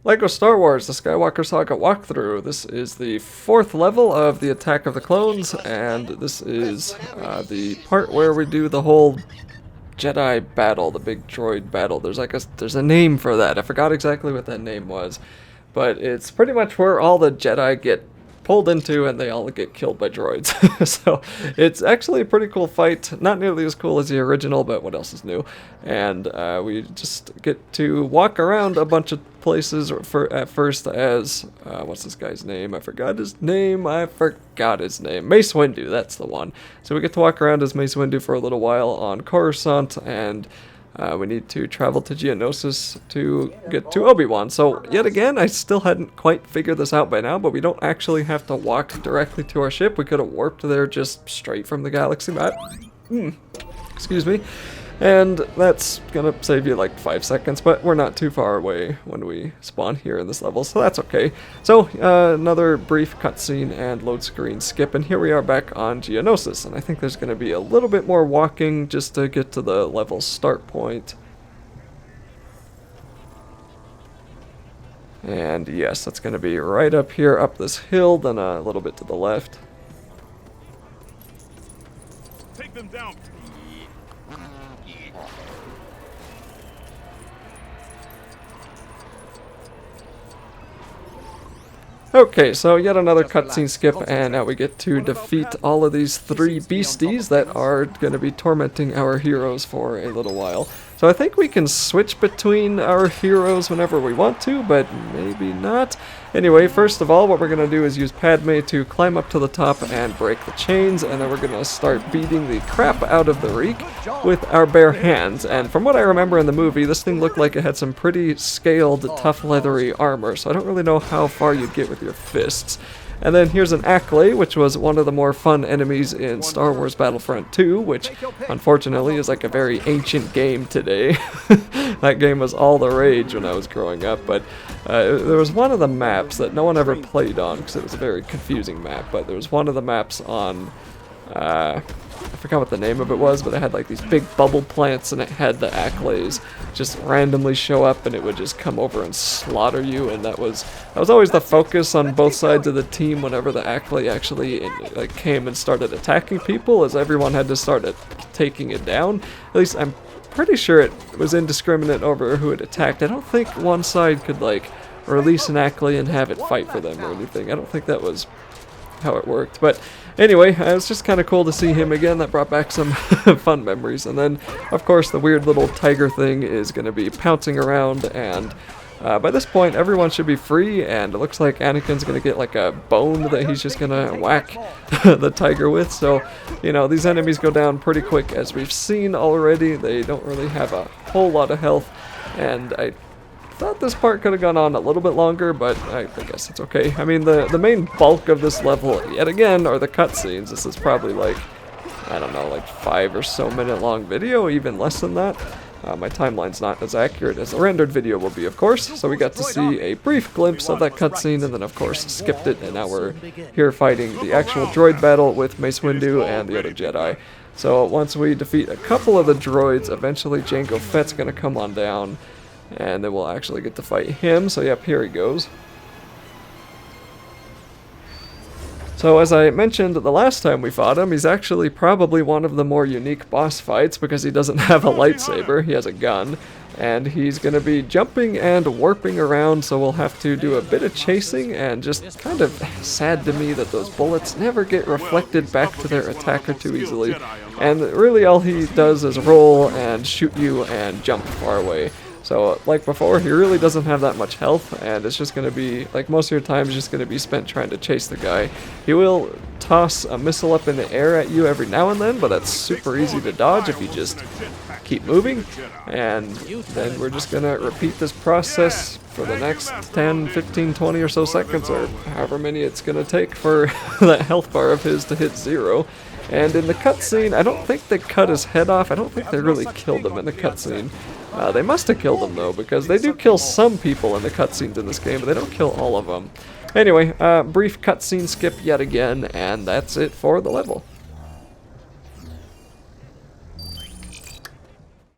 LEGO Star Wars, the Skywalker Saga walkthrough. This is the 4th level of the Attack of the Clones, and this is the part where we do the whole Jedi battle, the big droid battle. There's a name for that. I forgot exactly what that name was, but it's pretty much where all the Jedi get pulled into and they all get killed by droids. So it's actually a pretty cool fight. Not nearly as cool as the original, but what else is new? And we just get to walk around a bunch of places at first as what's this guy's name? I forgot his name. Mace Windu, that's the one. So we get to walk around as Mace Windu for a little while on Coruscant, and we need to travel to Geonosis to get to Obi-Wan. So, yet again, I still hadn't quite figured this out by now, but we don't actually have to walk directly to our ship. We could have warped there just straight from the galaxy map. Excuse me. And that's gonna save you like 5 seconds, but we're not too far away when we spawn here in this level, so that's okay. So, another brief cutscene and load screen skip, and here we are back on Geonosis, and I think there's gonna be a little bit more walking just to get to the level start point. And yes, that's gonna be right up here, up this hill, then a little bit to the left. Take them down. Okay, so yet another cutscene skip, and now we get to defeat all of these 3 beasties that are going to be tormenting our heroes for a little while. So I think we can switch between our heroes whenever we want to, but maybe not. Anyway, first of all, what we're going to do is use Padme to climb up to the top and break the chains, and then we're going to start beating the crap out of the Reek with our bare hands. And from what I remember in the movie, this thing looked like it had some pretty scaled, tough, leathery armor, so I don't really know how far you'd get with your fists. And then here's an Acklay, which was one of the more fun enemies in Star Wars Battlefront 2, which unfortunately is like a very ancient game today. That game was all the rage when I was growing up, but there was one of the maps that no one ever played on because it was a very confusing map, but there was one of the maps on, I forgot what the name of it was, but it had like these big bubble plants and it had the Acklays just randomly show up and it would just come over and slaughter you, and that was always the focus on both sides of the team whenever the Acklay actually came and started attacking people, as everyone had to start taking it down. At least I'm pretty sure it was indiscriminate over who it attacked. I don't think one side could like release an Acklay and have it fight for them or anything. I don't think that was how it worked, but anyway, it was just kind of cool to see him again. That brought back some fun memories. And then, of course, the weird little tiger thing is going to be pouncing around, and by this point, everyone should be free, and it looks like Anakin's going to get like a bone that he's just going to whack the tiger with. So, you know, these enemies go down pretty quick, as we've seen already. They don't really have a whole lot of health, and I thought this part could have gone on a little bit longer, but I guess it's okay. I mean, the main bulk of this level, yet again, are the cutscenes. This is probably like, I don't know, like 5 or so minute long video, even less than that. My timeline's not as accurate as the rendered video will be, of course, so we got to see a brief glimpse of that cutscene, and then of course skipped it, and now we're here fighting the actual droid battle with Mace Windu and the other Jedi. So once we defeat a couple of the droids, eventually Jango Fett's gonna come on down, and then we'll actually get to fight him. So yep, here he goes. So as I mentioned the last time we fought him, he's actually probably one of the more unique boss fights because he doesn't have a lightsaber, he has a gun. And he's going to be jumping and warping around, so we'll have to do a bit of chasing, and just kind of sad to me that those bullets never get reflected back to their attacker too easily. And really all he does is roll and shoot you and jump far away. So, like before, he really doesn't have that much health, and it's just going to be, like most of your time is just going to be spent trying to chase the guy. He will toss a missile up in the air at you every now and then, but that's super easy to dodge if you just keep moving. And then we're just going to repeat this process for the next 10, 15, 20 or so seconds, or however many it's going to take for that health bar of his to hit 0. And in the cutscene, I don't think they cut his head off. I don't think they really killed him in the cutscene. They must have killed him, though, because they do kill some people in the cutscenes in this game, but they don't kill all of them. Anyway, brief cutscene skip yet again, and that's it for the level.